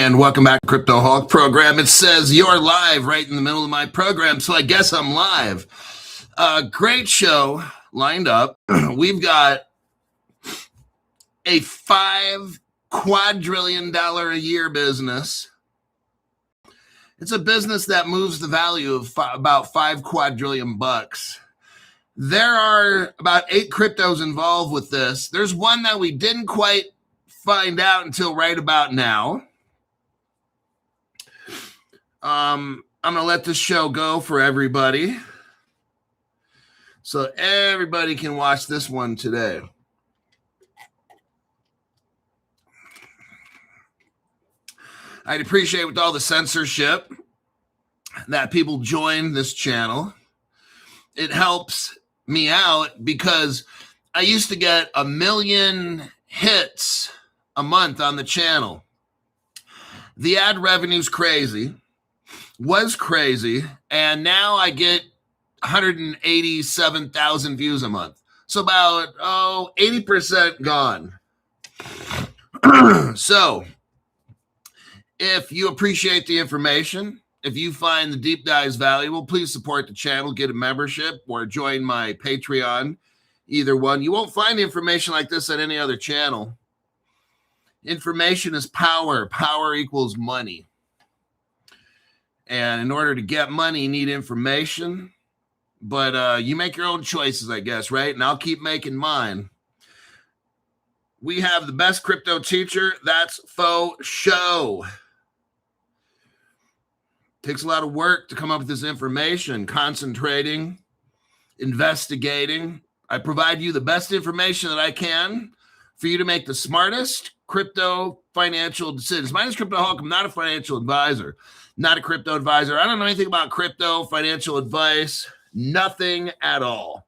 And welcome back to Crypto Hawk program. It says you're live right in the middle of my program, so I guess I'm live. Great show lined up. We've got a $5 quadrillion a year business. It's a business that moves the value of about $5 quadrillion bucks. There are about 8 cryptos involved with this. There's one that we didn't quite find out until right about now. I'm going to let this show go for everybody, so everybody can watch this one today. I'd appreciate with all the censorship that people join this channel. It helps me out because I used to get 1 million hits a month on the channel. The ad revenue's crazy. Was crazy, and now I get 187,000 views a month. So about 80% gone. So if you appreciate the information, if you find the deep dives valuable, please support the channel, get a membership, or join my Patreon. Either one. You won't find information like this at any other channel. Information is power. Power equals money. And in order to get money, you need information. But you make your own choices, I guess, right? And I'll keep making mine. We have the best crypto teacher. That's faux show. Takes a lot of work to come up with this information. Concentrating, investigating. I provide you the best information that I can for you to make the smartest crypto financial decisions. My name is Crypto Hawk. I'm not a financial advisor. Not a crypto advisor. I don't know anything about crypto, financial advice, nothing at all.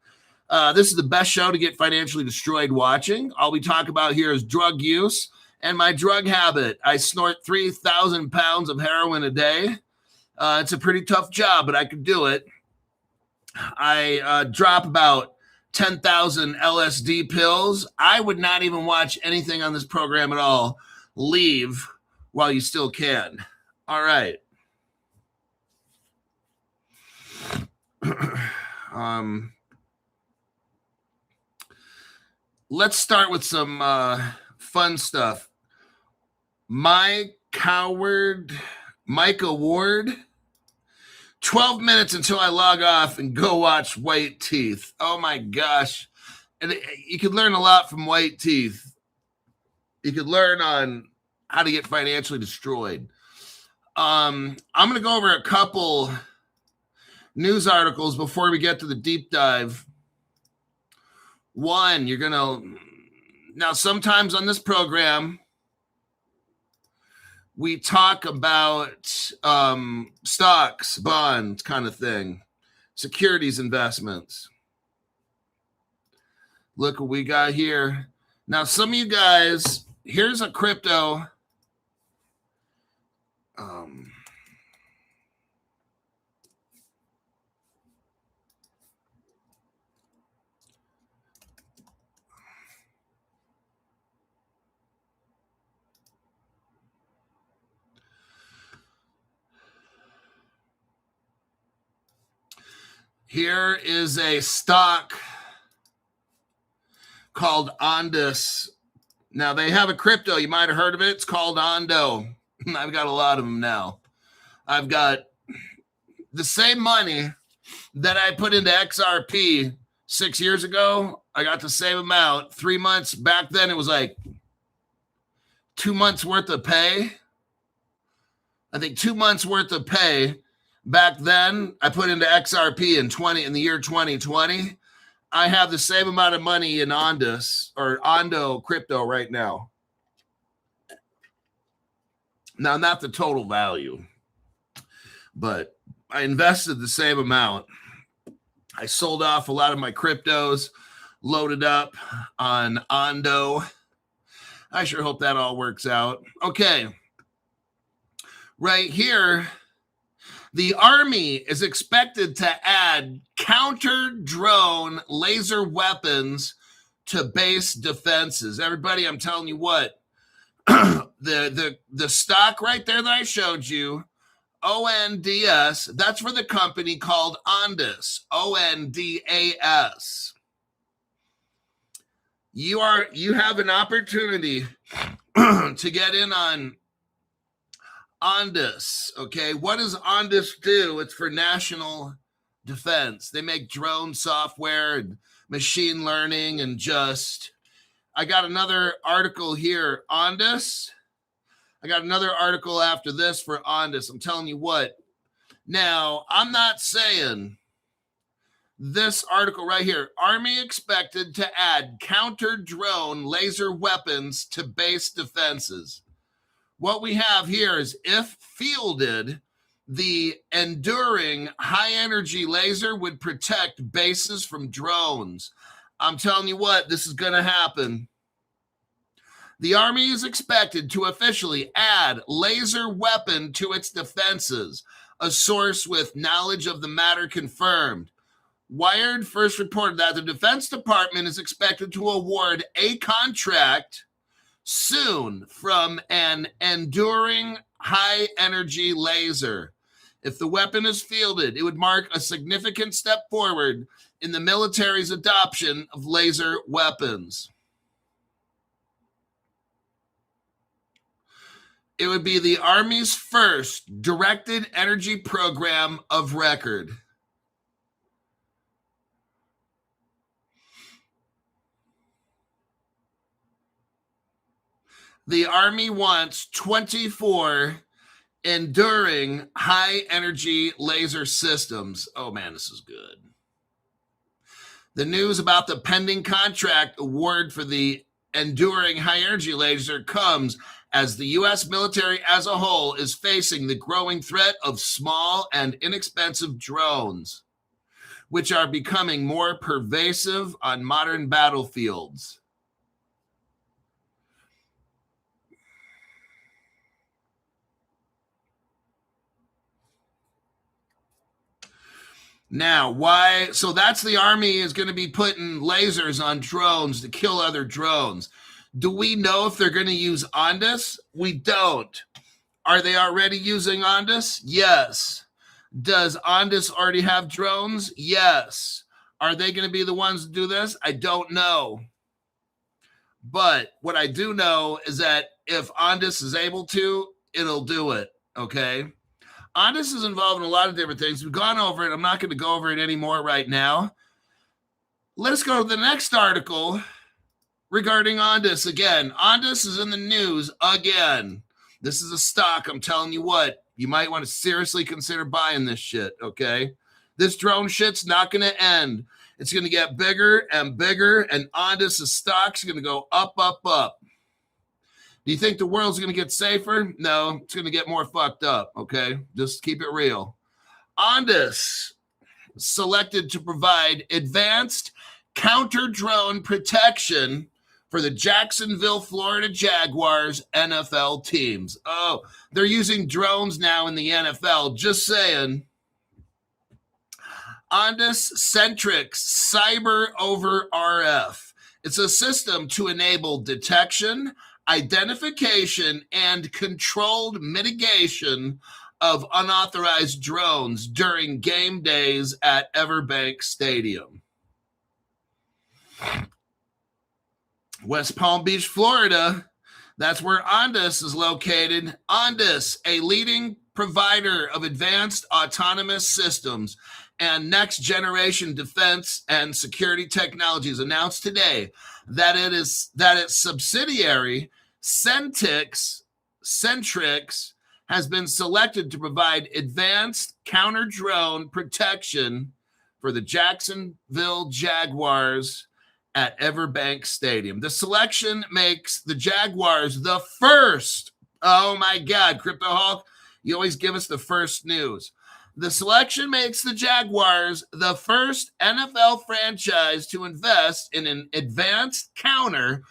This is the best show to get financially destroyed watching. All we talk about here is drug use and my drug habit. I snort 3,000 pounds of heroin a day. It's a pretty tough job, but I could do it. I drop about 10,000 LSD pills. I would not even watch anything on this program at all. Leave while you still can. All right. Let's start with some fun stuff. Mike Award, 12 minutes until I log off and go watch White Teeth. Oh my gosh. And you could learn a lot from White Teeth. You could learn on how to get financially destroyed. I'm going to go over a couple news articles before we get to the deep dive. One, now sometimes on this program, we talk about stocks, bonds, kind of thing, securities investments. Look what we got here. Now, some of you guys, here's a crypto. Here is a stock called Ondas. Now, they have a crypto. You might have heard of it. It's called Ondo. I've got a lot of them now. I've got the same money that I put into XRP 6 years ago. I got the same amount. 3 months. Back then, it was like 2 months worth of pay. I think 2 months worth of pay. Back then, I put into XRP in the year 2020. I have the same amount of money in Ondas or Ondo crypto right now. Now, not the total value, but I invested the same amount. I sold off a lot of my cryptos, loaded up on Ondo. I sure hope that all works out. Okay. Right here, the Army is expected to add counter-drone laser weapons to base defenses. Everybody, I'm telling you what, the stock right there that I showed you, ONDS, that's for the company called Ondas, ONDAS. You have an opportunity to get in on Ondas, okay? What does Ondas do? It's for national defense. They make drone software and machine learning and I got another article here, Ondas. I got another article after this for Ondas. I'm telling you what. Now, I'm not saying this article right here, Army expected to add counter-drone laser weapons to base defenses. What we have here is, if fielded, the enduring high-energy laser would protect bases from drones. I'm telling you what, this is going to happen. The Army is expected to officially add laser weapon to its defenses, a source with knowledge of the matter confirmed. Wired first reported that the Defense Department is expected to award a contract soon from an enduring high-energy laser. If the weapon is fielded, it would mark a significant step forward in the military's adoption of laser weapons. It would be the Army's first directed energy program of record. The Army wants 24 enduring high-energy laser systems. Oh, man, this is good. The news about the pending contract award for the enduring high-energy laser comes as the U.S. military as a whole is facing the growing threat of small and inexpensive drones, which are becoming more pervasive on modern battlefields. Now, why? So that's the Army is going to be putting lasers on drones to kill other drones. Do we know if they're going to use Ondas? We don't. Are they already using Ondas? Yes. Does Ondas already have drones? Yes. Are they going to be the ones to do this? I don't know. But what I do know is that if Ondas is able to, it'll do it, okay? Ondas is involved in a lot of different things. We've gone over it. I'm not going to go over it anymore right now. Let's go to the next article regarding Ondas again. Ondas is in the news again. This is a stock. I'm telling you what, you might want to seriously consider buying this shit, okay? This drone shit's not going to end. It's going to get bigger and bigger, and Ondas' stock's going to go up, up, up. Do you think the world's going to get safer? No, it's going to get more fucked up, okay? Just keep it real. Ondas selected to provide advanced counter-drone protection for the Jacksonville, Florida Jaguars NFL teams. Oh, they're using drones now in the NFL. Just saying. Ondas Centrix Cyber over RF. It's a system to enable detection, identification, and controlled mitigation of unauthorized drones during game days at Everbank Stadium. West Palm Beach, Florida. That's where Ondas is located. Ondas, a leading provider of advanced autonomous systems and next-generation defense and security technologies, announced today that its subsidiary Centrix has been selected to provide advanced counter-drone protection for the Jacksonville Jaguars at Everbank Stadium. The selection makes the Jaguars the first. Oh my God, Crypto Hulk, you always give us the first news. The selection makes the Jaguars the first NFL franchise to invest in an advanced counter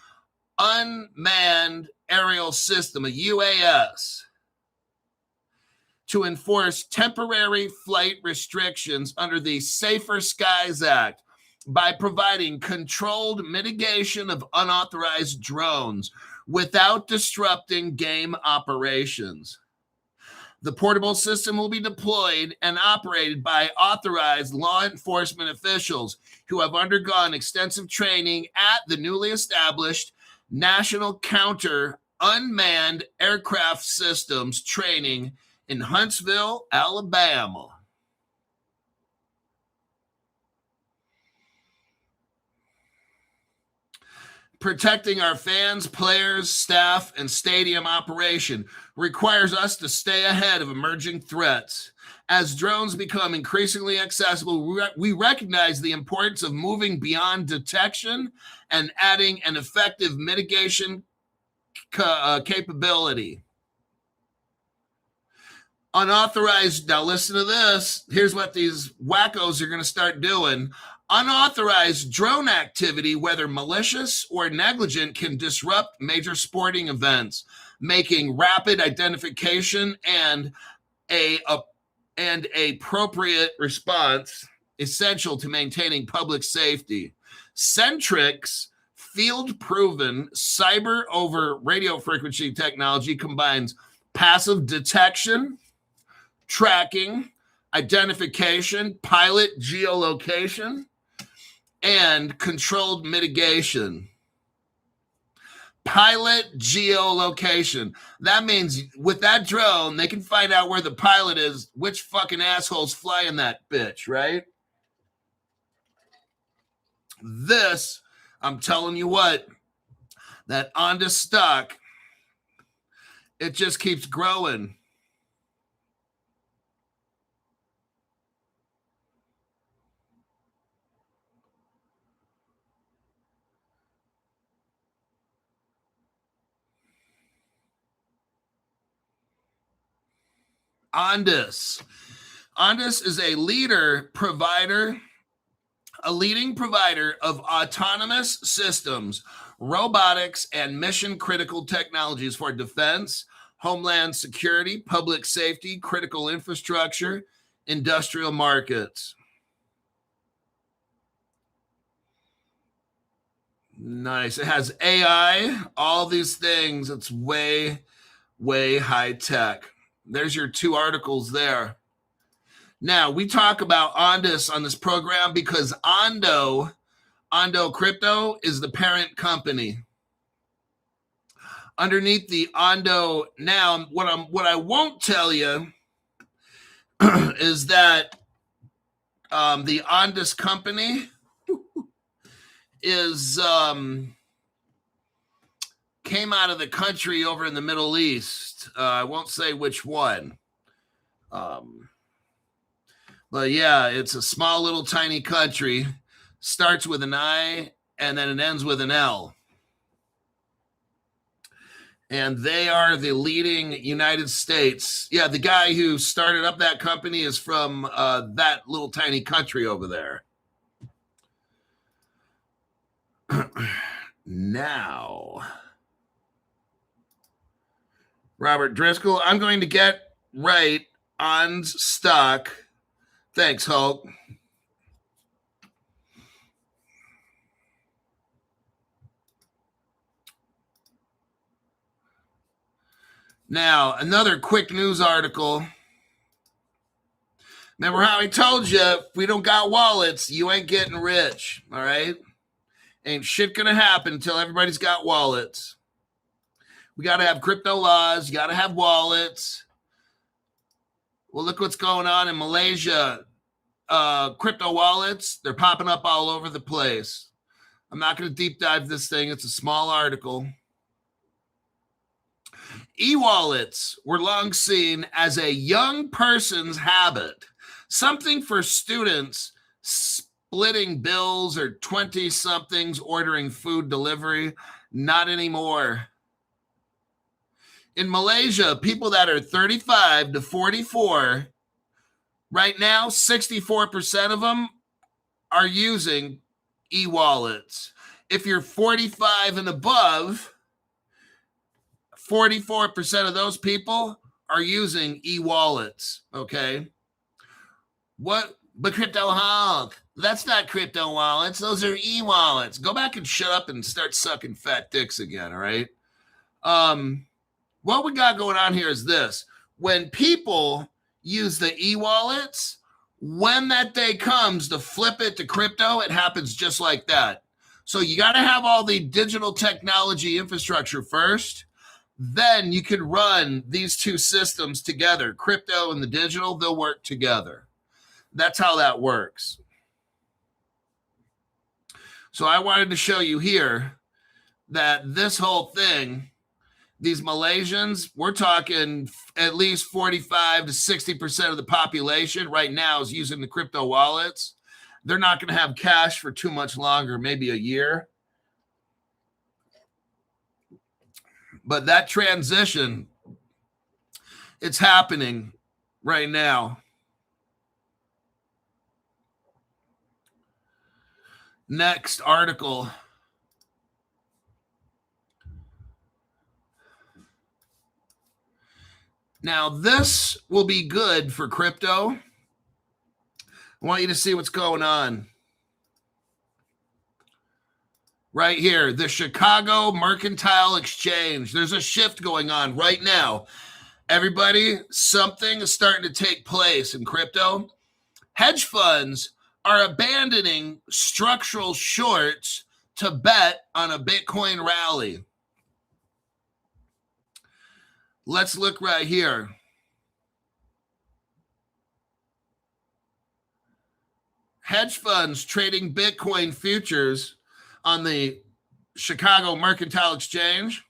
unmanned aerial system, a UAS, to enforce temporary flight restrictions under the Safer Skies Act by providing controlled mitigation of unauthorized drones, without disrupting game operations. The portable system will be deployed and operated by authorized law enforcement officials who have undergone extensive training at the newly established National Counter Unmanned Aircraft Systems Training in Huntsville, Alabama. Protecting our fans, players, staff, and stadium operation requires us to stay ahead of emerging threats. As drones become increasingly accessible, we recognize the importance of moving beyond detection and adding an effective mitigation capability. Unauthorized, now listen to this, here's what these wackos are going to start doing. Unauthorized drone activity, whether malicious or negligent, can disrupt major sporting events, making rapid identification and an appropriate response essential to maintaining public safety. Centric's field-proven cyber over radio frequency technology combines passive detection, tracking, identification, pilot geolocation, and controlled mitigation. Pilot geolocation. That means with that drone, they can find out where the pilot is, which fucking asshole's flying that bitch, right? This, I'm telling you what, that onto stock, it just keeps growing. Ondas. Ondas is a leading provider of autonomous systems, robotics, and mission-critical technologies for defense, homeland security, public safety, critical infrastructure, industrial markets. Nice. It has AI, all these things. It's way, way high tech. There's your two articles there. Now, we talk about Ondas on this program because Ondo Crypto is the parent company. Underneath the Ondo, now, what I won't tell you is that the Ondas company is came out of the country over in the Middle East. I won't say which one. But yeah, it's a small little tiny country. Starts with an I and then it ends with an L. And they are the leading United States. Yeah, the guy who started up that company is from that little tiny country over there. Now, Robert Driscoll, I'm going to get right on stock. Thanks, Hulk. Now, another quick news article. Remember how I told you, if we don't got wallets, you ain't getting rich, all right? Ain't shit gonna happen until everybody's got wallets. We got to have crypto laws. You got to have wallets. Well, look what's going on in Malaysia. Crypto wallets, they're popping up all over the place. I'm not going to deep dive this thing. It's a small article. E-wallets were long seen as a young person's habit, something for students splitting bills or 20-somethings ordering food delivery. Not anymore. In Malaysia, people that are 35 to 44, right now, 64% of them are using e-wallets. If you're 45 and above, 44% of those people are using e-wallets, okay? What? But Crypto Hulk, that's not crypto wallets. Those are e-wallets. Go back and shut up and start sucking fat dicks again, all right? What we got going on here is this. When people use the e-wallets, when that day comes to flip it to crypto, it happens just like that. So you got to have all the digital technology infrastructure first. Then you can run these two systems together, crypto and the digital, they'll work together. That's how that works. So I wanted to show you here that this whole thing, these Malaysians, we're talking at least 45 to 60% of the population right now is using the crypto wallets. They're not going to have cash for too much longer, maybe a year. But that transition, it's happening right now. Next article. Now, this will be good for crypto. I want you to see what's going on. Right here, the Chicago Mercantile Exchange. There's a shift going on right now. Everybody, something is starting to take place in crypto. Hedge funds are abandoning structural shorts to bet on a Bitcoin rally. Let's look right here. Hedge funds trading Bitcoin futures on the Chicago Mercantile Exchange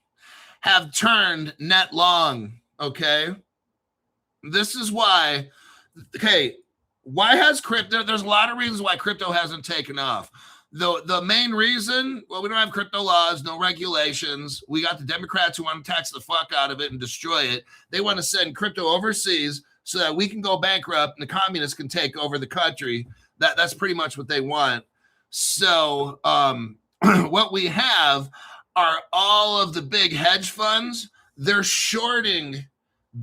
have turned net long, okay? This is why, okay, why has crypto, there's a lot of reasons why crypto hasn't taken off. The main reason, well, we don't have crypto laws, no regulations. We got the Democrats who want to tax the fuck out of it and destroy it. They want to send crypto overseas so that we can go bankrupt and the communists can take over the country. That's pretty much what they want. So what we have are all of the big hedge funds. They're shorting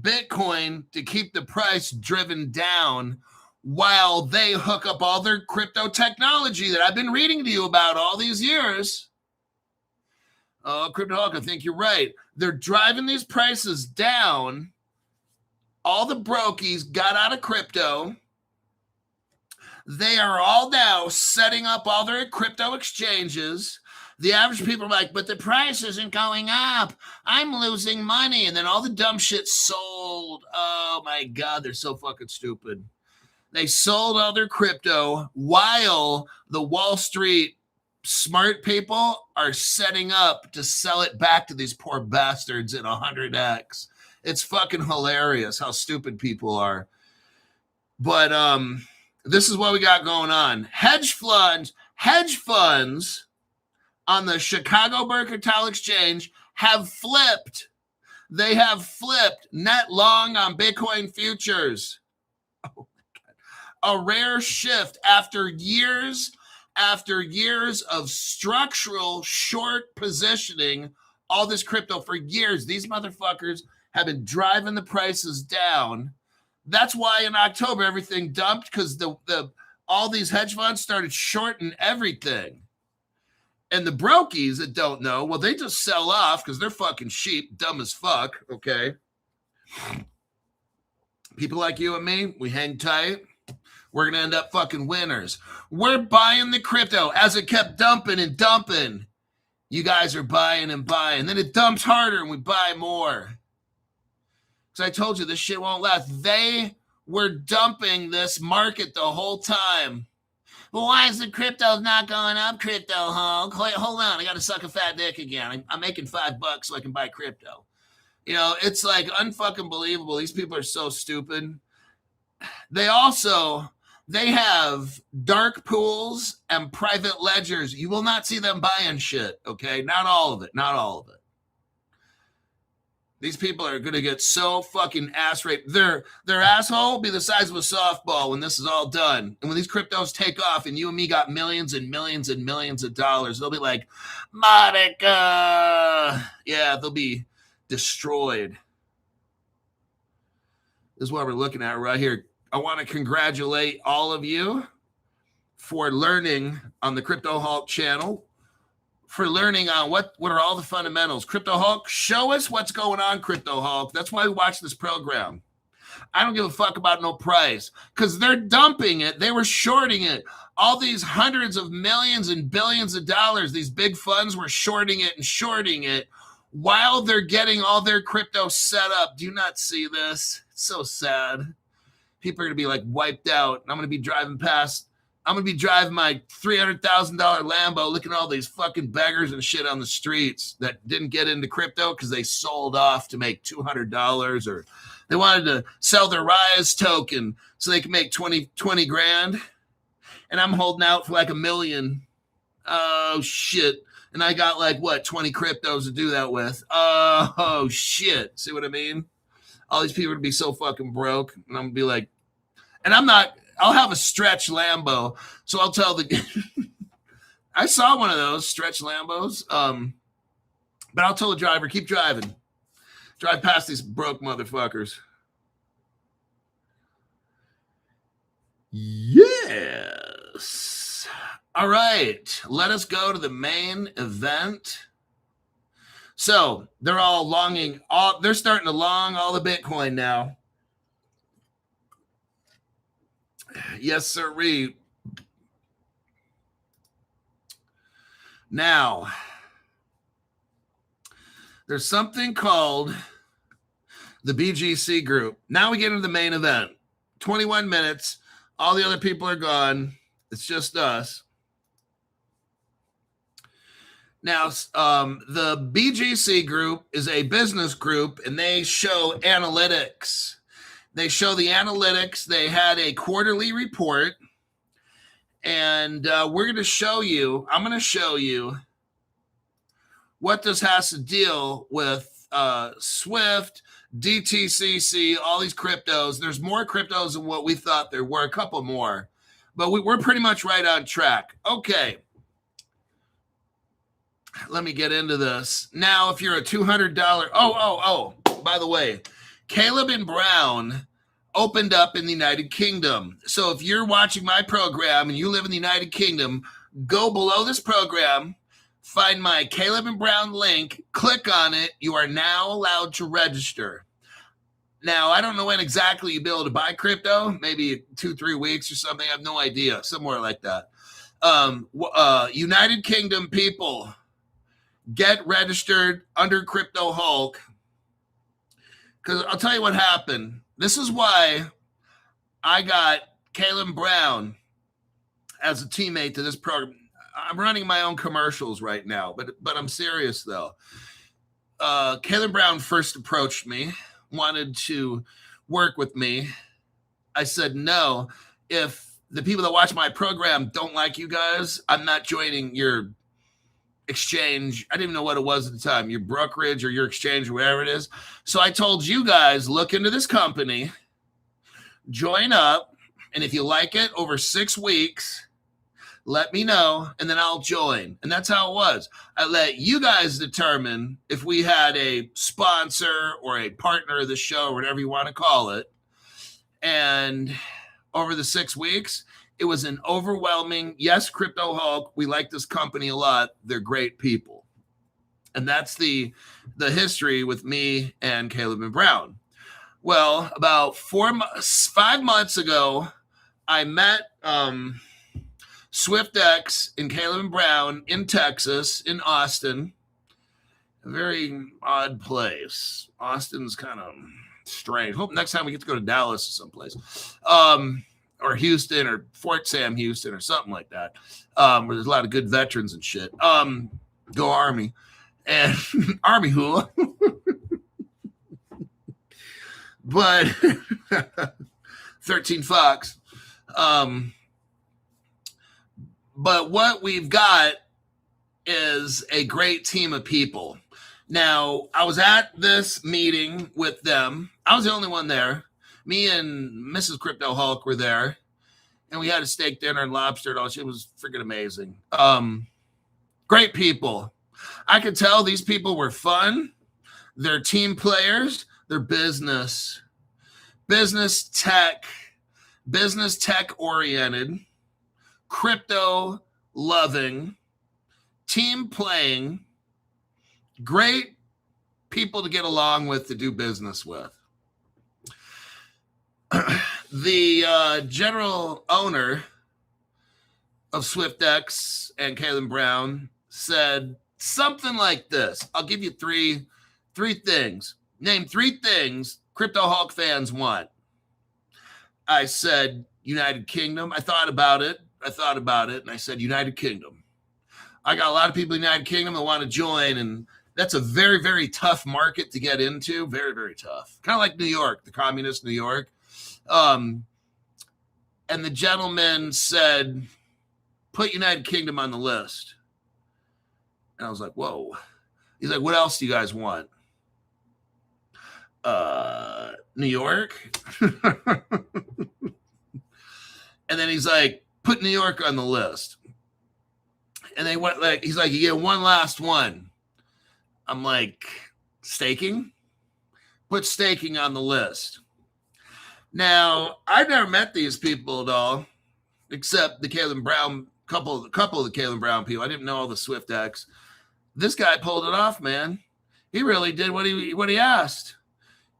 Bitcoin to keep the price driven down while they hook up all their crypto technology that I've been reading to you about all these years. Oh, Crypto Hawk, I think you're right. They're driving these prices down. All the brokies got out of crypto. They are all now setting up all their crypto exchanges. The average people are like, but the price isn't going up. I'm losing money. And then all the dumb shit sold. Oh my God, they're so fucking stupid. They sold all their crypto while the Wall Street smart people are setting up to sell it back to these poor bastards at 100x. It's fucking hilarious how stupid people are. But this is what we got going on. Hedge funds on the Chicago Mercantile Exchange have flipped. They have flipped net long on Bitcoin futures. Oh my God. A rare shift after years of structural short positioning all this crypto for years. These motherfuckers have been driving the prices down. That's why in October everything dumped, because all these hedge funds started shorting everything. And the brokies that don't know, well, they just sell off because they're fucking sheep, dumb as fuck, okay? People like you and me, we hang tight. We're going to end up fucking winners. We're buying the crypto as it kept dumping and dumping. You guys are buying and buying. Then it dumps harder and we buy more. Because I told you this shit won't last. They were dumping this market the whole time. Well, why is the crypto not going up, Crypto Hulk? Hold on, I got to suck a fat dick again. I'm making $5 so I can buy crypto. You know, it's like unfucking believable. These people are so stupid. They have dark pools and private ledgers. You will not see them buying shit, okay? Not all of it. These people are going to get so fucking ass raped. Their asshole will be the size of a softball when this is all done. And when these cryptos take off and you and me got millions and millions and millions of dollars, they'll be like, Monica. Yeah, they'll be destroyed. This is what we're looking at right here. I want to congratulate all of you for learning on the Crypto Hulk channel for learning on what are all the fundamentals. Crypto Hulk, show us what's going on, Crypto Hulk. That's why we watch this program. I don't give a fuck about no price because they're dumping it. They were shorting it. All these hundreds of millions and billions of dollars, these big funds were shorting it while they're getting all their crypto set up. Do you not see this? It's so sad. People are going to be like wiped out. And I'm going to be driving my $300,000 Lambo looking at all these fucking beggars and shit on the streets that didn't get into crypto because they sold off to make $200 or they wanted to sell their Rise token so they could make 20 grand. And I'm holding out for like $1 million. Oh, shit. And I got like, 20 cryptos to do that with. Oh, shit. See what I mean? All these people would be so fucking broke. And I'm going to be like, and I'll have a stretch Lambo. So I'll tell I saw one of those stretch Lambos. But I'll tell the driver, keep driving. Drive past these broke motherfuckers. Yes. All right. Let us go to the main event. So they're they're starting to long all the Bitcoin now. Yes, sirree. Now, there's something called the BGC group. Now we get into the main event. 21 minutes. All the other people are gone. It's just us. Now, the BGC group is a business group, and they show analytics. They show the analytics. They had a quarterly report, and I'm going to show you what this has to deal with Swift, DTCC, all these cryptos. There's more cryptos than what we thought there were, a couple more, but we're pretty much right on track. Okay. Let me get into this. Now, if you're a $200, by the way, Caleb and Brown opened up in the United Kingdom. So if you're watching my program and you live in the United Kingdom, go below this program, find my Caleb and Brown link, click on it. You are now allowed to register. Now, I don't know when exactly you'll be able to buy crypto, maybe 2-3 weeks or something. I have no idea, somewhere like that. United Kingdom people, get registered under Crypto Hulk. Because I'll tell you what happened. This is why I got Caleb Brown as a teammate to this program. I'm running my own commercials right now, but I'm serious though. Caleb Brown first approached me, wanted to work with me. I said, no, if the people that watch my program don't like you guys, I'm not joining your exchange. I didn't even know what it was at the time, your brokerage or your exchange or whatever it is. So I told you guys, look into this company, join up, and if you like it over 6 weeks, let me know, and then I'll join. And that's how it was. I let you guys determine if we had a sponsor or a partner of the show, or whatever you want to call it. And over the 6 weeks, it was an overwhelming, yes, Crypto Hulk, we like this company a lot. They're great people. And that's the history with me and Caleb and Brown. Well, about 5 months ago, I met SwiftX and Caleb and Brown in Texas, in Austin. A very odd place. Austin's kind of strange. Hope next time we get to go to Dallas or someplace. Or Houston or Fort Sam Houston or something like that, where there's a lot of good veterans and shit. Go Army. And Army hula. But 13 Fox. But what we've got is a great team of people. Now, I was at this meeting with them. I was the only one there. Me and Mrs. Crypto Hulk were there, and we had a steak dinner and lobster and all. It was freaking amazing. Great people. I could tell these people were fun. They're team players. They're business tech oriented, crypto loving, team playing, great people to get along with, to do business with. The general owner of SwiftX and Caleb Brown said something like this. I'll give you three things. Name 3 things Crypto Hulk fans want. I said United Kingdom. I thought about it, and I said United Kingdom. I got a lot of people in the United Kingdom that want to join, and that's a very, very tough market to get into. Very, very tough. Kind of like New York, the communist New York. And the gentleman said, put United Kingdom on the list. And I was like, whoa. He's like, what else do you guys want? New York? And then he's like, put New York on the list. And they went like, he's like, you get one last one. I'm like, staking? Put staking on the list. Now, I've never met these people at all, except the Caleb Brown, couple of the Caleb Brown people. I didn't know all the SwiftX. This guy pulled it off, man. He really did what he asked.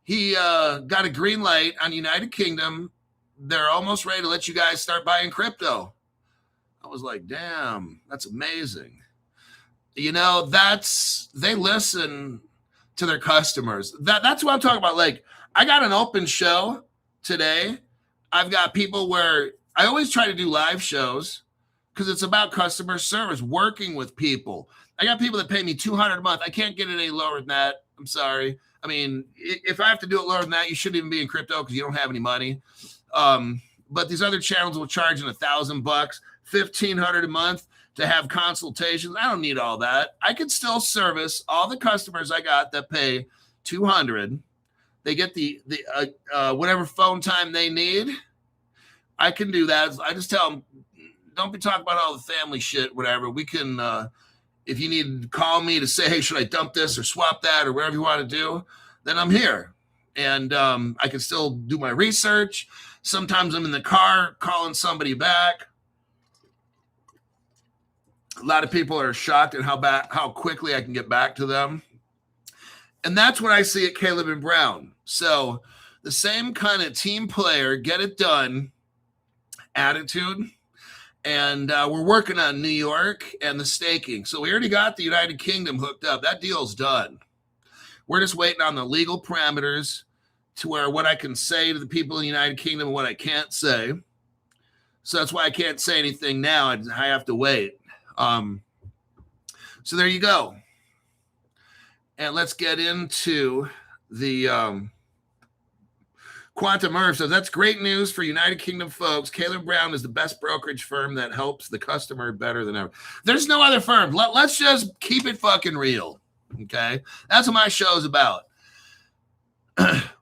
He got a green light on United Kingdom. They're almost ready to let you guys start buying crypto. I was like, damn, that's amazing. You know, they listen to their customers. That's what I'm talking about. Like, I got an open show today. I've got people where I always try to do live shows because it's about customer service, working with people. I got people that pay me $200 a month. I can't get it any lower than that. I'm sorry. I mean, if I have to do it lower than that, you shouldn't even be in crypto because you don't have any money. But these other channels will charge $1,000, $1,500 a month to have consultations. I don't need all that. I could still service all the customers I got that pay $200. They get the whatever phone time they need. I can do that. I just tell them, don't be talking about all the family shit, whatever. We can, if you need to call me to say, hey, should I dump this or swap that or whatever you want to do, then I'm here. And I can still do my research. Sometimes I'm in the car calling somebody back. A lot of people are shocked at how quickly I can get back to them. And that's what I see at Caleb and Brown. So the same kind of team player, get it done attitude. And we're working on New York and the staking. So we already got the United Kingdom hooked up. That deal's done. We're just waiting on the legal parameters to where what I can say to the people in the United Kingdom and what I can't say. So that's why I can't say anything now. I have to wait. So there you go. And let's get into the Quantum Merv. So that's great news for United Kingdom folks. Caleb Brown is the best brokerage firm that helps the customer better than ever. There's no other firm. Let's just keep it fucking real. Okay? That's what my show is about.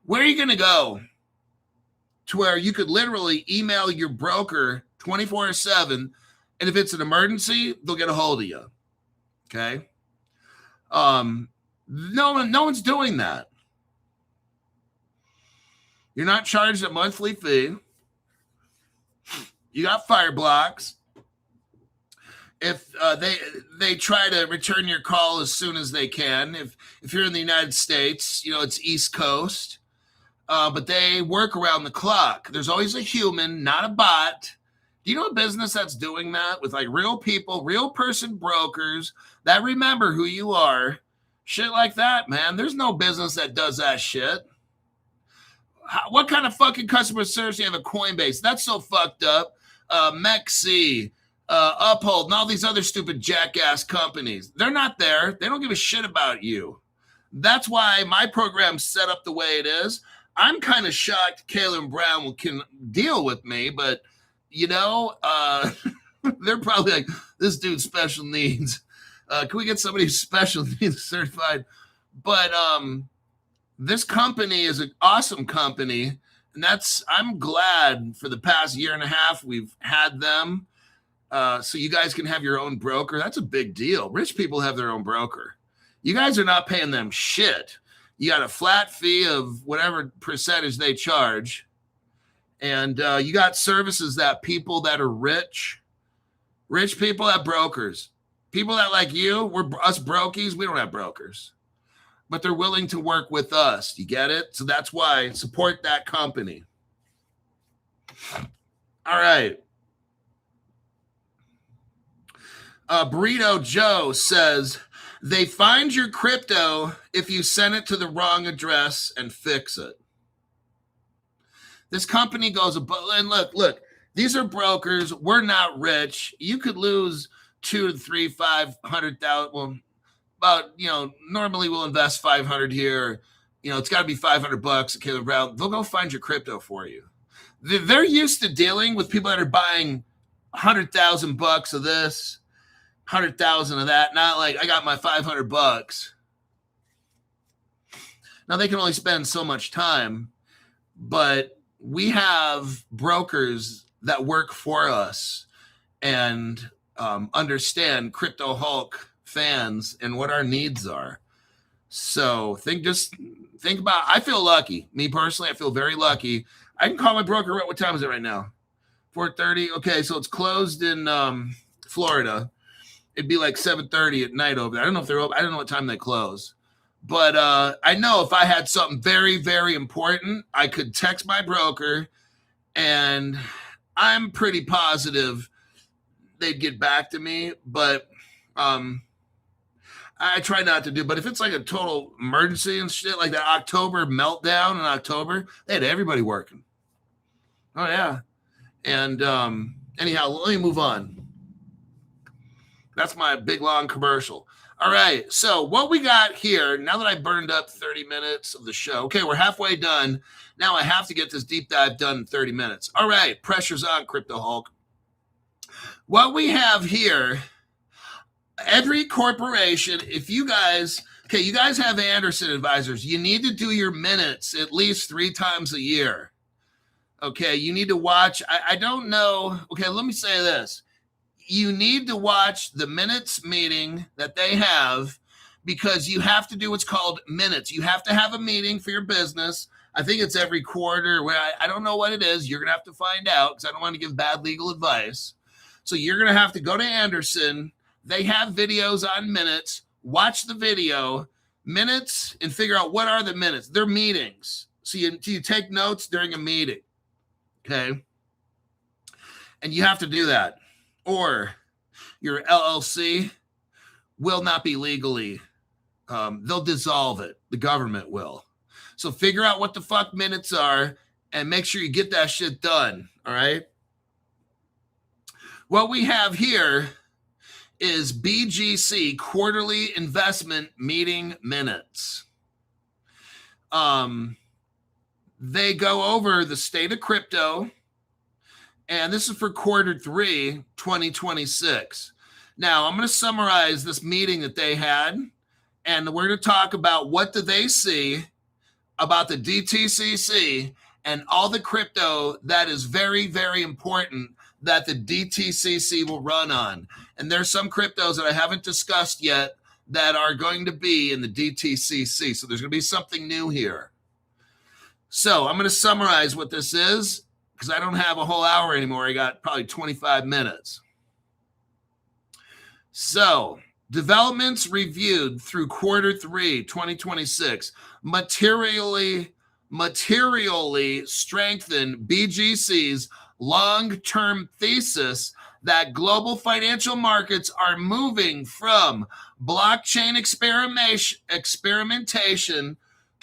Where are you going to go to where you could literally email your broker 24/7, and if it's an emergency, they'll get a hold of you? Okay? No one's doing that. You're not charged a monthly fee. You got fire blocks. If they try to return your call as soon as they can. If you're in the United States, you know, it's East Coast. But they work around the clock. There's always a human, not a bot. Do you know a business that's doing that with like real people, real person brokers that remember who you are? Shit like that, man. There's no business that does that shit. What kind of fucking customer service do you have at Coinbase? That's so fucked up. Mexi, Uphold, and all these other stupid jackass companies. They're not there. They don't give a shit about you. That's why my program's set up the way it is. I'm kind of shocked Caleb Brown can deal with me, but, you know, they're probably like, this dude's special needs. Can we get somebody who's special needs certified? But this company is an awesome company, and I'm glad for the past year and a half we've had them. So you guys can have your own broker. That's a big deal. Rich people have their own broker. You guys are not paying them shit. You got a flat fee of whatever percentage they charge. And you got services that people that are rich people have brokers. People that like you, we're us brokies, we don't have brokers, but they're willing to work with us. You get it? So that's why support that company. All right. Burrito Joe says, they find your crypto if you send it to the wrong address and fix it. This company goes, and look, these are brokers. We're not rich. You could lose 2 to 3, 500,000. Well, about, normally we'll invest 500 here. It's got to be $500. Okay, they'll go find your crypto for you. They're used to dealing with people that are buying $100,000 of this, 100,000 of that. Not like I got my $500. Now they can only spend so much time, but we have brokers that work for us and understand Crypto Hulk fans and what our needs are. So think about, I feel lucky. Me personally, I feel very lucky. I can call my broker. What time is it right now? 4:30. Okay, so it's closed in Florida. It'd be like 7:30 at night over there. I don't know if they're open. I don't know what time they close. But I know if I had something very, very important, I could text my broker, and I'm pretty positive they'd get back to me. But I try not to do. But if it's like a total emergency and shit, like that October meltdown in October, they had everybody working. Oh, yeah. And anyhow, let me move on. That's my big, long commercial. All right. So what we got here, now that I burned up 30 minutes of the show, okay, we're halfway done. Now I have to get this deep dive done in 30 minutes. All right. Pressure's on, Crypto Hulk. What we have here, every corporation, if you guys have Anderson advisors, you need to do your minutes at least 3 times a year. Okay, you need to watch. I don't know. Okay, let me say this. You need to watch the minutes meeting that they have, because you have to do what's called minutes. You have to have a meeting for your business. I think it's every quarter. Where I don't know what it is. You're going to have to find out, because I don't want to give bad legal advice. So you're going to have to go to Anderson. They have videos on minutes. Watch the video, minutes, and figure out what are the minutes. They're meetings. So you take notes during a meeting. Okay. And you have to do that, or your LLC will not be legally, they'll dissolve it. The government will. So figure out what the fuck minutes are and make sure you get that shit done. All right. What we have here is BGC, quarterly investment meeting minutes. They go over the state of crypto, and this is for quarter 3, 2026. Now, I'm going to summarize this meeting that they had, and we're going to talk about what do they see about the DTCC and all the crypto that is very, very important that the DTCC will run on. And there's some cryptos that I haven't discussed yet that are going to be in the DTCC. So there's going to be something new here. So I'm going to summarize what this is, because I don't have a whole hour anymore. I got probably 25 minutes. So developments reviewed through quarter 3, 2026, materially strengthen BGC's long-term thesis that global financial markets are moving from blockchain experimentation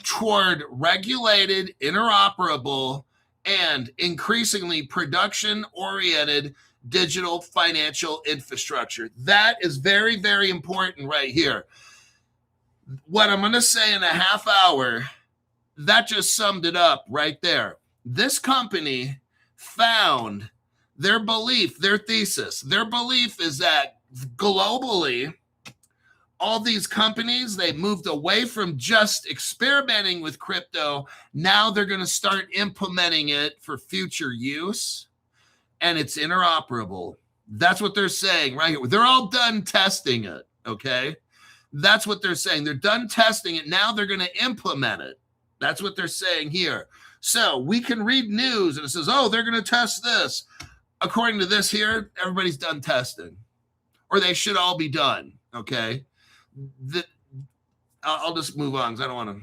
toward regulated, interoperable, and increasingly production-oriented digital financial infrastructure. That is very, very important right here. What I'm going to say in a half hour, that just summed it up right there. This company found their belief, their thesis. Their belief is that globally, all these companies, they moved away from just experimenting with crypto. Now they're going to start implementing it for future use, and it's interoperable. That's what they're saying right here. They're all done testing it, okay? That's what they're saying. They're done testing it. Now they're going to implement it. That's what they're saying here. So we can read news and it says, oh, they're going to test this. According to this here, everybody's done testing. or they should all be done. Okay. I'll just move on because I don't want to.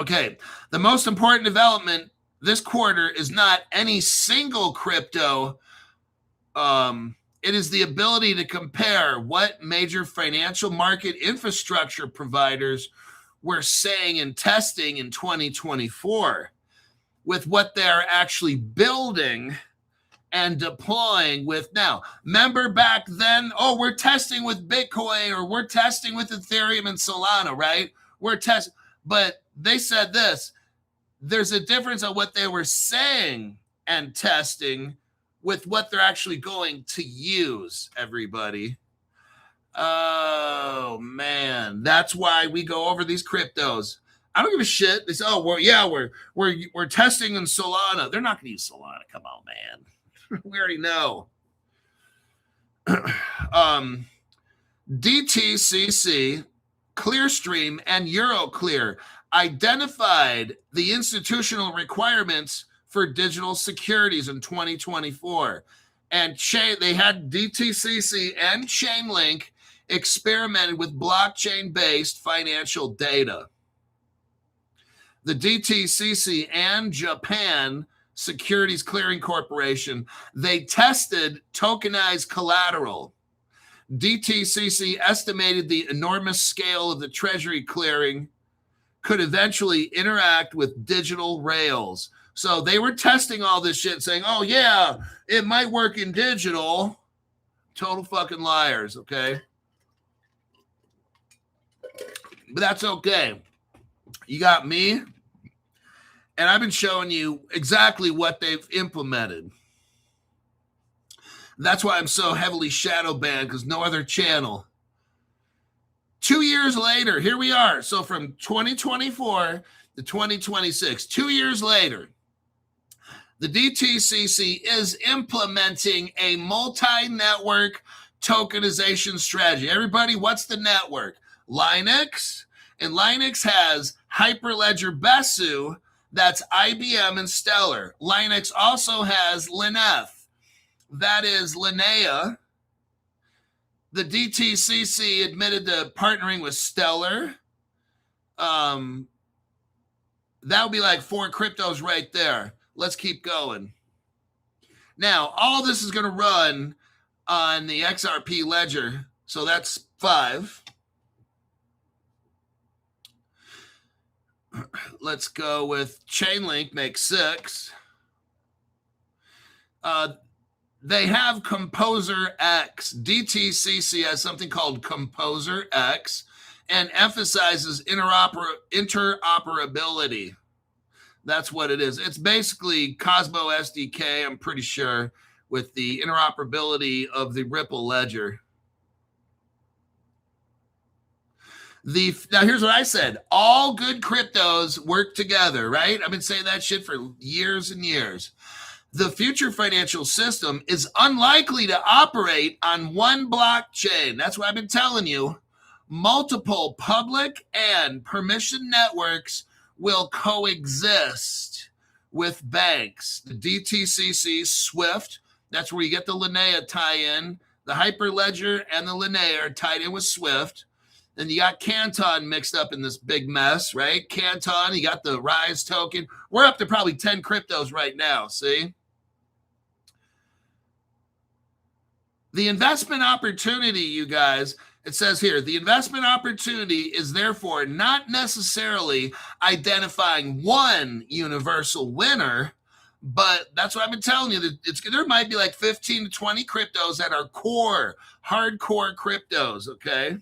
Okay. The most important development this quarter is not any single crypto. It is the ability to compare what major financial market infrastructure providers were saying and testing in 2024 with what they're actually building and deploying with now. Remember back then, oh, we're testing with Bitcoin or we're testing with Ethereum and Solana, right? We're testing, but they said this, there's a difference on what they were saying and testing with what they're actually going to use, everybody. Oh, man. That's why we go over these cryptos. I don't give a shit. They say, oh, well, yeah, we're testing in Solana. They're not going to use Solana. Come on, man. We already know. DTCC, Clearstream, and Euroclear identified the institutional requirements for digital securities in 2024. And they had DTCC and Chainlink experimented with blockchain-based financial data. The DTCC and Japan Securities Clearing Corporation, they tested tokenized collateral. DTCC estimated the enormous scale of the treasury clearing could eventually interact with digital rails. So they were testing all this shit saying, oh, yeah, it might work in digital. Total fucking liars, okay? But that's okay. You got me, and I've been showing you exactly what they've implemented. That's why I'm so heavily shadow banned, because no other channel. 2 years later, here we are. So from 2024 to 2026, 2 years later, the DTCC is implementing a multi-network tokenization strategy. Everybody, what's the network? Linux. And Linux has Hyperledger Besu, that's IBM and Stellar. Linux also has Linef, that is Linnea. The DTCC admitted to partnering with Stellar. That would be like 4 cryptos right there. Let's keep going. Now, all this is going to run on the XRP ledger. So that's 5. Let's go with Chainlink, makes 6. They have Composer X. DTCC has something called Composer X and emphasizes interoperability. That's what it is. It's basically Cosmo SDK, I'm pretty sure, with the interoperability of the Ripple ledger. Now, here's what I said. All good cryptos work together, right? I've been saying that shit for years and years. The future financial system is unlikely to operate on one blockchain. That's what I've been telling you. Multiple public and permission networks will coexist with banks. The DTCC, Swift, that's where you get the Linnea tie-in. The Hyperledger and the Linnea are tied in with Swift. Then you got Canton mixed up in this big mess, right? Canton, you got the Rise token. We're up to probably 10 cryptos right now, see? The investment opportunity, you guys, it says here, the investment opportunity is therefore not necessarily identifying one universal winner, but that's what I've been telling you. There might be like 15 to 20 cryptos that are core, hardcore cryptos, okay?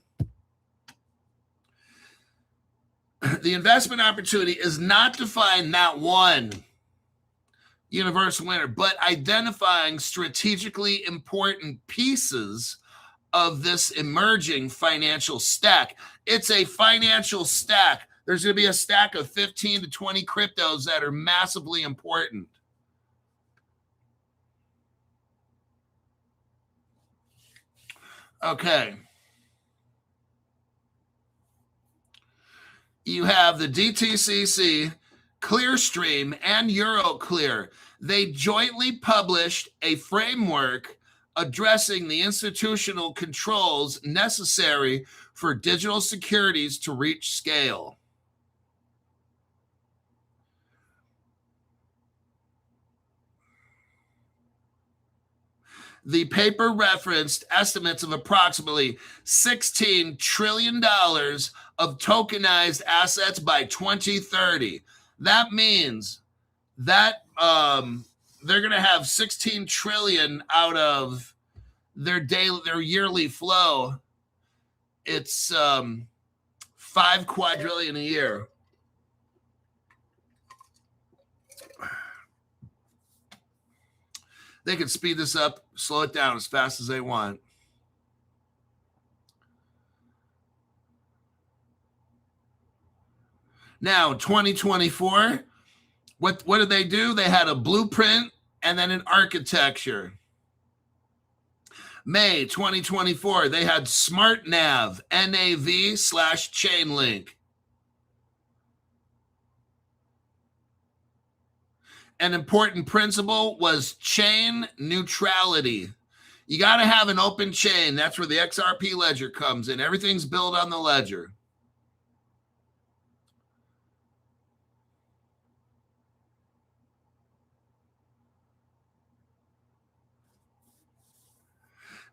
The investment opportunity is not to find not one universal winner, but identifying strategically important pieces of this emerging financial stack. It's a financial stack. There's going to be a stack of 15 to 20 cryptos that are massively important. Okay. You have the DTCC, Clearstream, and Euroclear. They jointly published a framework addressing the institutional controls necessary for digital securities to reach scale. The paper referenced estimates of approximately $16 trillion of tokenized assets by 2030. That means that they're going to have 16 trillion out of their yearly flow. It's 5 quadrillion a year. They can speed this up, slow it down as fast as they want. Now, 2024, what did they do? They had a blueprint and then an architecture. May 2024, they had Smart Nav, NAV/Chainlink. An important principle was chain neutrality. You got to have an open chain. That's where the XRP ledger comes in. Everything's built on the ledger.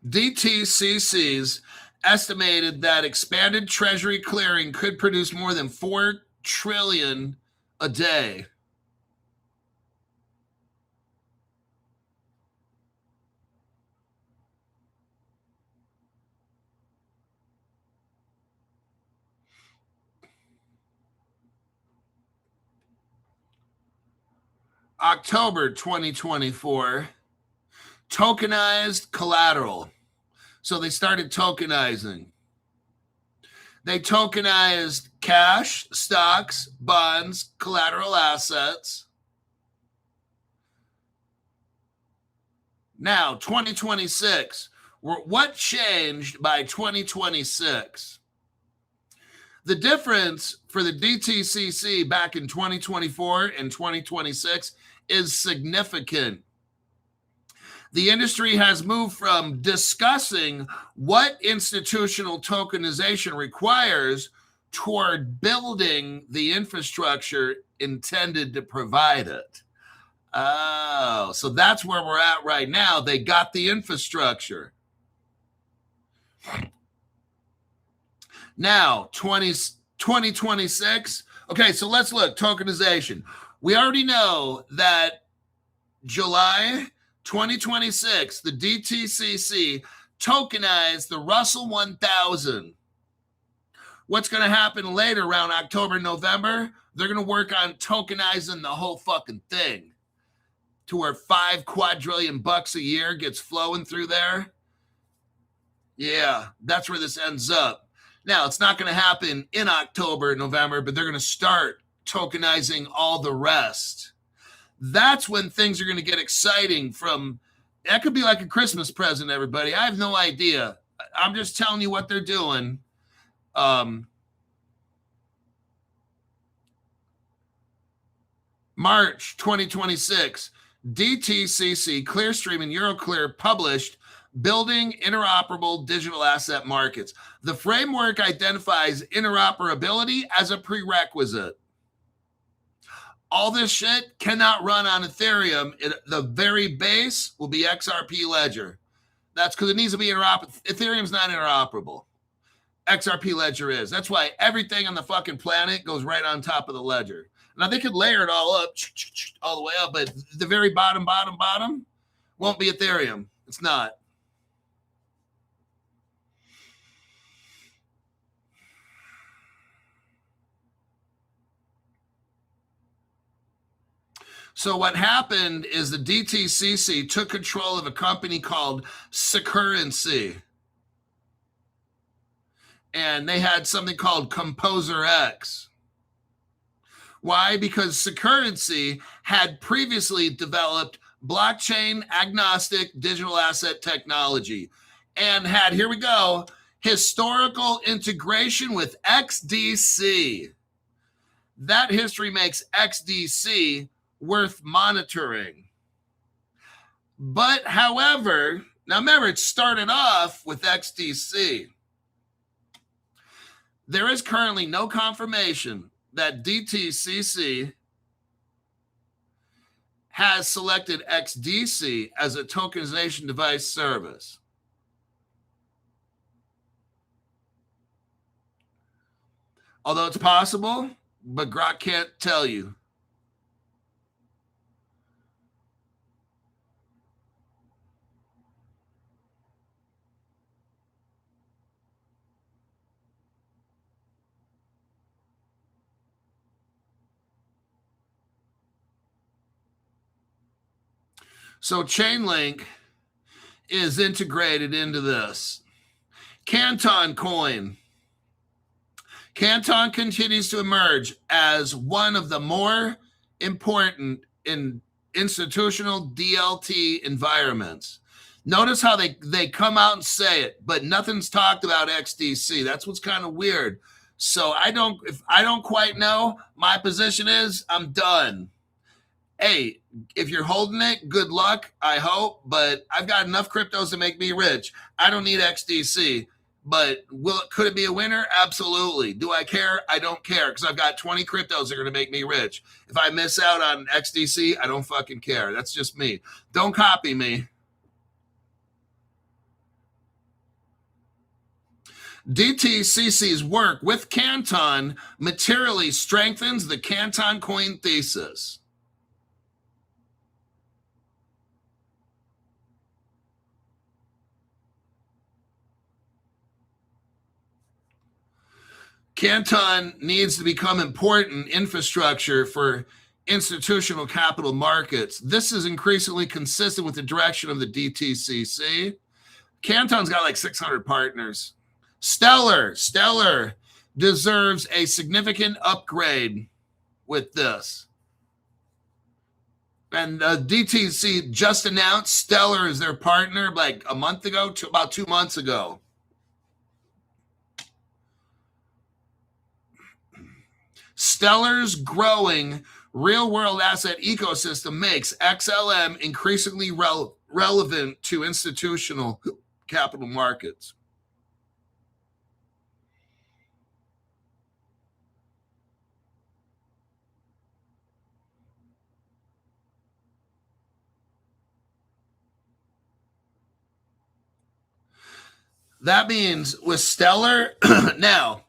DTCCs estimated that expanded treasury clearing could produce more than 4 trillion a day. October 2024, tokenized collateral. So they started tokenizing. They tokenized cash, stocks, bonds, collateral assets. Now, 2026, what changed by 2026? The difference for the DTCC back in 2024 and 2026 is significant. The industry has moved from discussing what institutional tokenization requires toward building the infrastructure intended to provide it. Oh, so that's where we're at right now. They got the infrastructure. Now, 2026. Okay, so let's look. Tokenization. We already know that July 2026, the DTCC tokenized the Russell 1000. What's going to happen later around October, November? They're going to work on tokenizing the whole fucking thing to where 5 quadrillion bucks a year gets flowing through there. Yeah, that's where this ends up. Now, it's not going to happen in October, November, but they're going to start tokenizing all the rest. That's when things are going to get exciting that could be like a Christmas present, everybody. I have no idea. I'm just telling you what they're doing. March 2026, DTCC, Clearstream, and Euroclear published Building Interoperable Digital Asset Markets. The framework identifies interoperability as a prerequisite. All this shit cannot run on Ethereum. The very base will be XRP Ledger. That's because it needs to be interoperable. Ethereum's not interoperable. XRP Ledger is. That's why everything on the fucking planet goes right on top of the ledger. Now, they could layer it all up, all the way up, but the very bottom won't be Ethereum. It's not. So what happened is the DTCC took control of a company called Securrency. And they had something called Composer X. Why? Because Securrency had previously developed blockchain agnostic digital asset technology and had, here we go, historical integration with XDC. That history makes XDC worth monitoring. But however, Now remember, it started off with XDC. There is currently no confirmation that DTCC has selected XDC as a tokenization device service. Although it's possible, but Grok can't tell you. So Chainlink is integrated into this. Canton coin. Canton continues to emerge as one of the more important in institutional DLT environments. Notice how they come out and say it, but nothing's talked about XDC. That's what's kind of weird. So if I don't quite know, my position is I'm done. Hey, if you're holding it, good luck, I hope, but I've got enough cryptos to make me rich. I don't need XDC, but could it be a winner? Absolutely. Do I care? I don't care, because I've got 20 cryptos that are going to make me rich. If I miss out on XDC, I don't fucking care. That's just me. Don't copy me. DTCC's work with Canton materially strengthens the Canton coin thesis. Canton needs to become important infrastructure for institutional capital markets. This is increasingly consistent with the direction of the DTCC. Canton's got like 600 partners. Stellar deserves a significant upgrade with this. And DTC just announced Stellar is their partner like a month ago, about 2 months ago. Stellar's growing real-world asset ecosystem makes XLM increasingly relevant to institutional capital markets. That means with Stellar, now,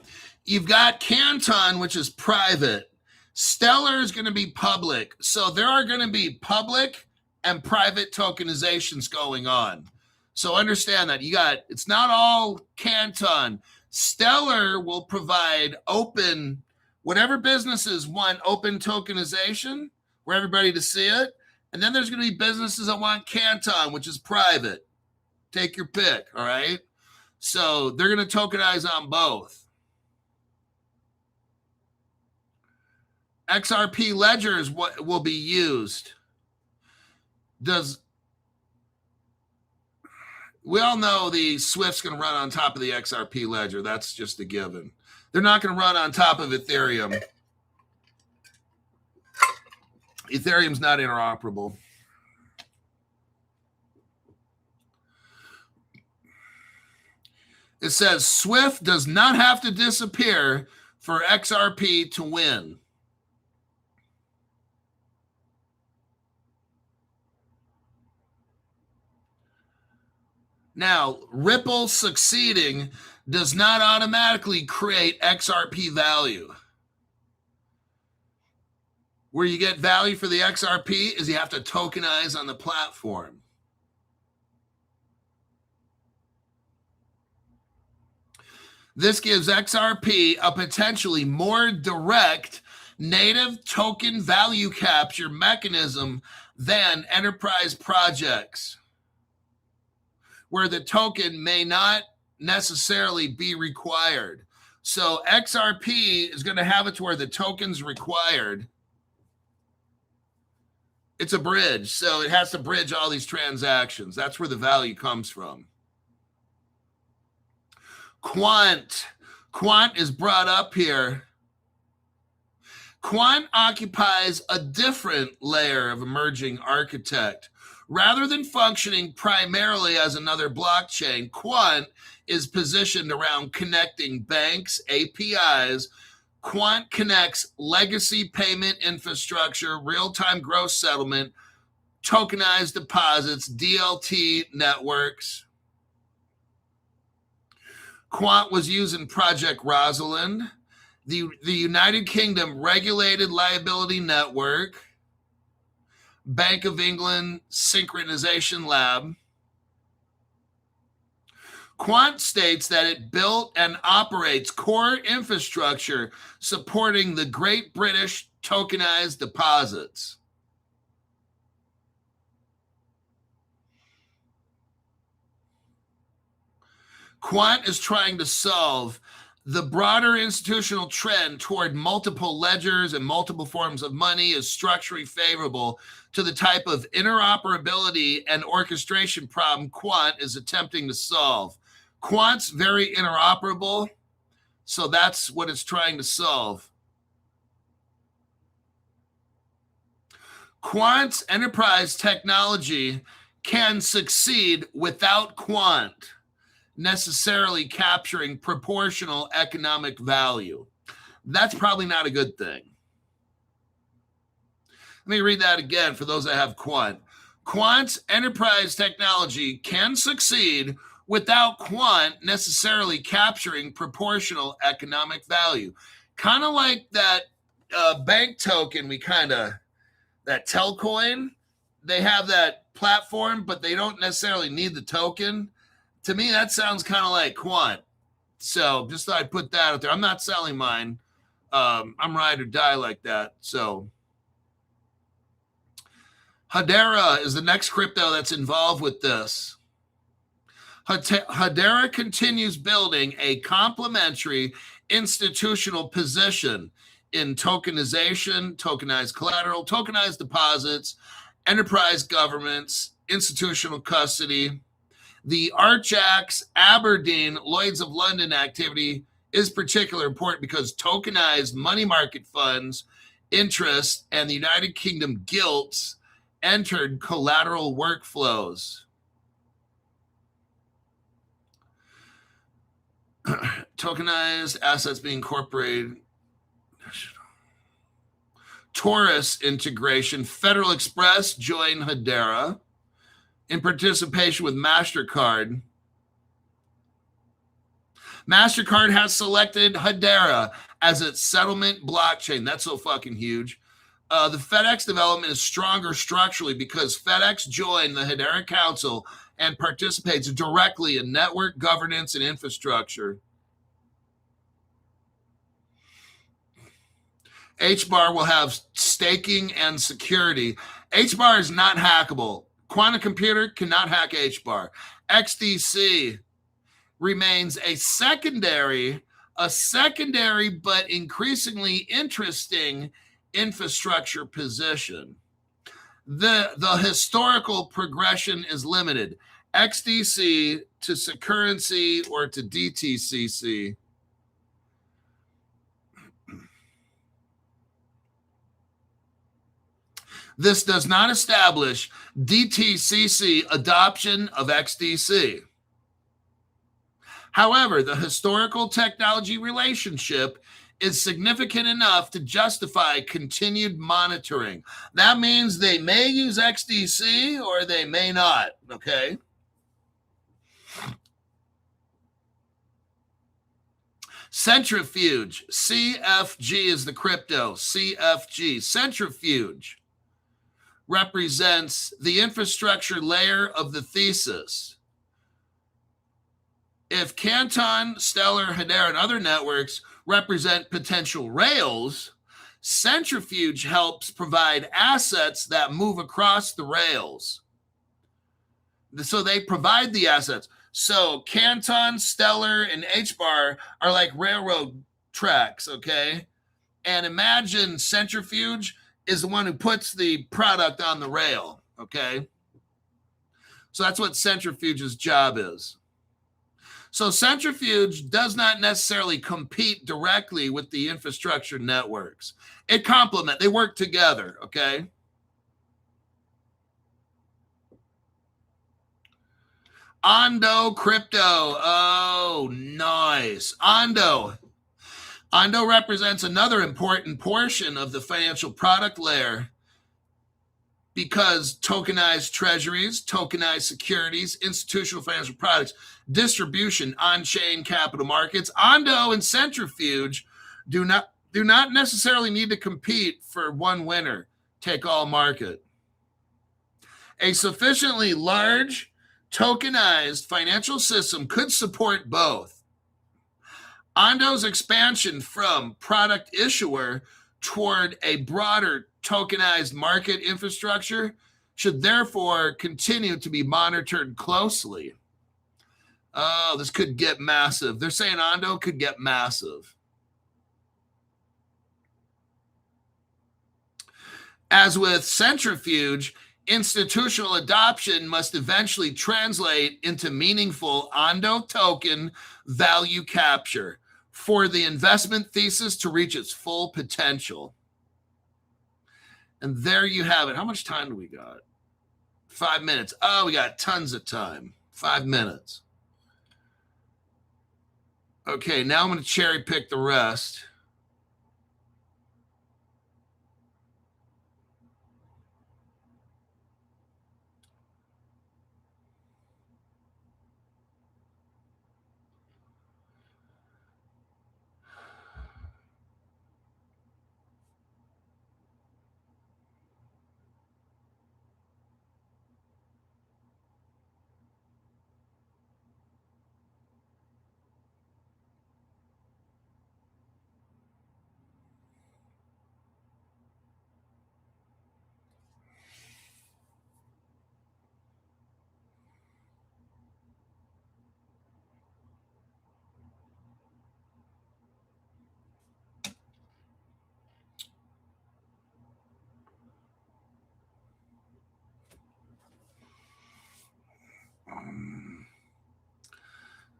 you've got Canton, which is private. Stellar is going to be public. So there are going to be public and private tokenizations going on. So understand that it's not all Canton. Stellar will provide open, whatever businesses want open tokenization for everybody to see it. And then there's going to be businesses that want Canton, which is private. Take your pick, all right? So they're going to tokenize on both. XRP ledgers will be used. We all know the Swift's going to run on top of the XRP ledger. That's just a given. They're not going to run on top of Ethereum. Ethereum's not interoperable. It says Swift does not have to disappear for XRP to win. Now, Ripple succeeding does not automatically create XRP value. Where you get value for the XRP is you have to tokenize on the platform. This gives XRP a potentially more direct native token value capture mechanism than enterprise projects, where the token may not necessarily be required. So XRP is going to have it to where the token's required. It's a bridge, so it has to bridge all these transactions. That's where the value comes from. Quant is brought up here. Quant occupies a different layer of emerging architect. Rather than functioning primarily as another blockchain, Quant is positioned around connecting banks, APIs. Quant connects legacy payment infrastructure, real-time gross settlement, tokenized deposits, DLT networks. Quant was used in Project Rosalind, the United Kingdom Regulated Liability Network, Bank of England Synchronization Lab. Quant states that it built and operates core infrastructure supporting the Great British tokenized deposits. Quant is trying to solve the broader institutional trend toward multiple ledgers and multiple forms of money is structurally favorable to the type of interoperability and orchestration problem Quant is attempting to solve. Quant's very interoperable, so that's what it's trying to solve. Quant's enterprise technology can succeed without Quant necessarily capturing proportional economic value. That's probably not a good thing. Let me read that again for those that have Quant. Quant's enterprise technology can succeed without Quant necessarily capturing proportional economic value. Kind of like that bank token that Telcoin, they have that platform, but they don't necessarily need the token. To me, that sounds kind of like Quant. So just thought I'd put that out there. I'm not selling mine. I'm ride or die like that. So Hedera is the next crypto that's involved with this. Hedera continues building a complementary institutional position in tokenization, tokenized collateral, tokenized deposits, enterprise governments, institutional custody. The Archax, Aberdeen, Lloyd's of London activity is particularly important because tokenized money market funds, interest, and the United Kingdom gilts entered collateral workflows. Tokenized assets being incorporated. Taurus integration. Federal Express joined Hedera in participation with MasterCard. MasterCard has selected Hedera as its settlement blockchain. That's so fucking huge. The FedEx development is stronger structurally because FedEx joined the Hedera Council and participates directly in network governance and infrastructure. HBAR will have staking and security. HBAR is not hackable. Quantum computer cannot hack HBAR. XDC remains a secondary but increasingly interesting infrastructure position. The historical progression is limited. XDC to Securrency or to DTCC. This does not establish DTCC adoption of XDC. However, the historical technology relationship is significant enough to justify continued monitoring. That means they may use XDC or they may not, okay? Centrifuge, CFG is the crypto, CFG. Centrifuge represents the infrastructure layer of the thesis. If Canton, Stellar, Hedera, and other networks represent potential rails, Centrifuge helps provide assets that move across the rails. So they provide the assets. So Canton, Stellar, and HBAR are like railroad tracks, okay? And imagine Centrifuge is the one who puts the product on the rail, okay? So that's what Centrifuge's job is. So centrifuge does not necessarily compete directly with the infrastructure networks. It complement, they work together, okay? Ondo crypto. Oh, nice. Ondo represents another important portion of the financial product layer because tokenized treasuries, tokenized securities, institutional financial products, distribution, on-chain capital markets, Ondo and centrifuge do not necessarily need to compete for one winner take all market. A sufficiently large tokenized financial system could support both. Ondo's expansion from product issuer toward a broader tokenized market infrastructure should therefore continue to be monitored closely. Oh, this could get massive. They're saying Ondo could get massive. As with centrifuge, institutional adoption must eventually translate into meaningful Ondo token value capture for the investment thesis to reach its full potential. And there you have it. How much time do we got? 5 minutes. Oh, we got tons of time. 5 minutes. Okay, now I'm going to cherry pick the rest.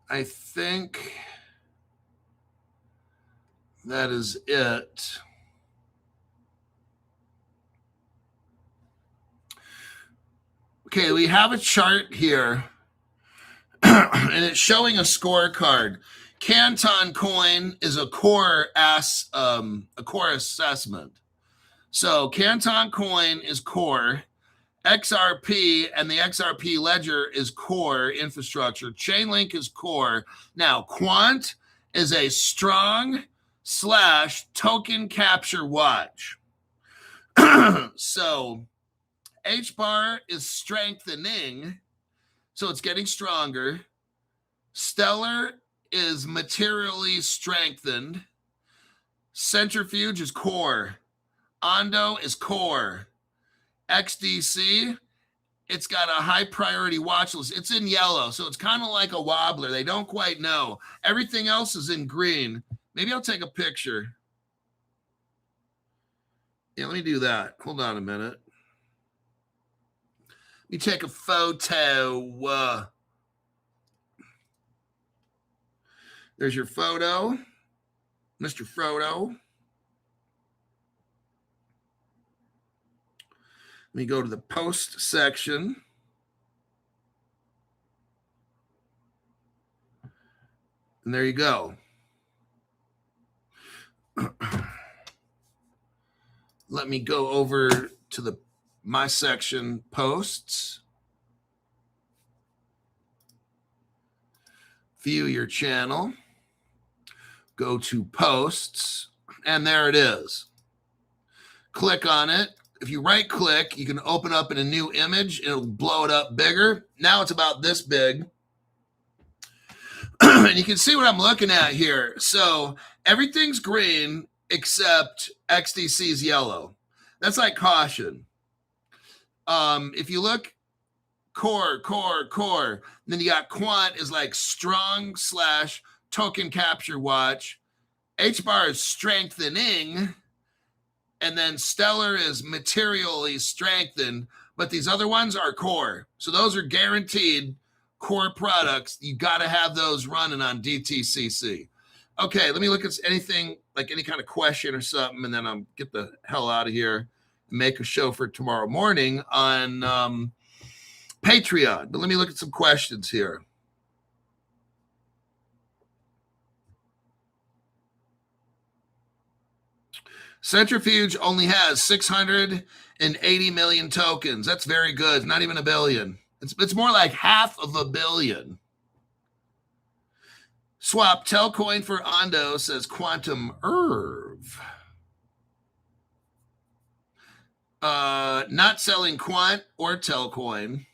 I think that is it. Okay, we have a chart here, and it's showing a scorecard. Canton Coin is a core assessment. So Canton Coin is core. XRP and the XRP ledger is core infrastructure. Chainlink is core. Now, Quant is a strong / token capture watch. So HBAR is strengthening, so it's getting stronger. Stellar is materially strengthened. Centrifuge is core. Ondo is core. XDC, it's got a high priority watch list. It's in yellow, so it's kind of like a wobbler. They don't quite know. Everything else is in green. Maybe I'll take a picture. Yeah, let me do that. Hold on a minute. Let me take a photo. There's your photo, Mr. Frodo. Let me go to the post section. And there you go. Let me go over to my section, posts. View your channel. Go to posts. And there it is. Click on it. If you right click, you can open up in a new image. It'll blow it up bigger. Now it's about this big. And you can see what I'm looking at here. So everything's green except XDC's yellow. That's like caution. If you look core, then you got Quant is like strong / token capture watch. HBAR is strengthening. And then Stellar is materially strengthened, but these other ones are core. So those are guaranteed core products, you got to have those running on DTCC. Okay, let me look at anything, like any kind of question or something, and then I'll get the hell out of here and make a show for tomorrow morning on Patreon. But let me look at some questions here. Centrifuge only has 680 million tokens. That's very good. Not even a billion. It's more like 500 million. Swap Telcoin for Ondo, says Quantum Irv. Not selling Quant or Telcoin.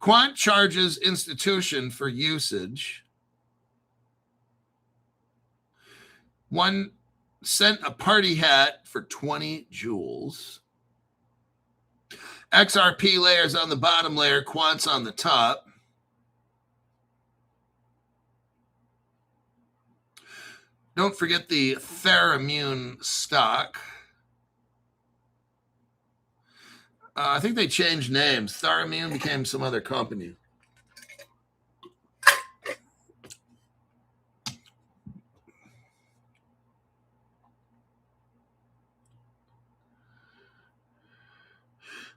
Quant charges institution for usage. 1 cent a party hat for 20 joules. XRP layers on the bottom layer, Quant's on the top. Don't forget the Therammune stock. I think they changed names. Therammune became some other company.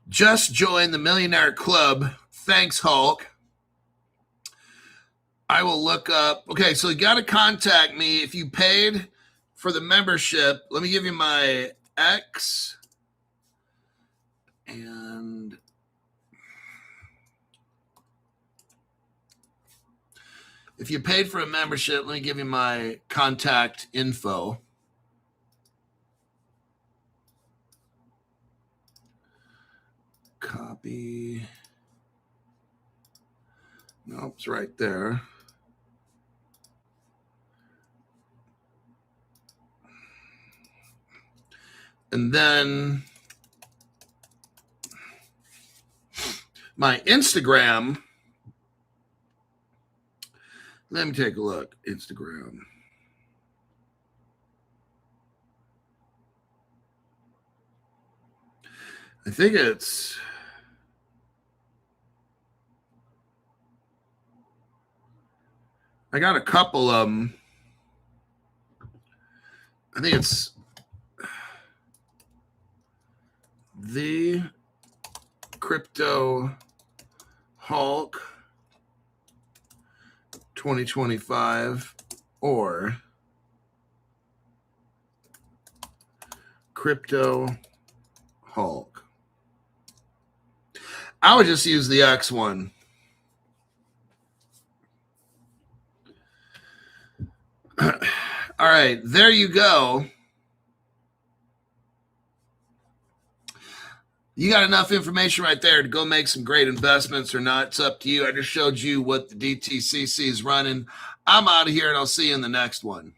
Just joined the Millionaire Club. Thanks, Hulk. I will look up. Okay, so you got to contact me if you paid for the membership. Let me give you my X. And if you paid for a membership, let me give you my contact info. Copy. Nope, it's right there. And then my Instagram. Let me take a look. Instagram. I think it's I got a couple of them. I think it's the Crypto Hulk 2025 or Crypto Hulk. I would just use the X one. All right, there you go. You got enough information right there to go make some great investments or not. It's up to you. I just showed you what the DTCC is running. I'm out of here, and I'll see you in the next one.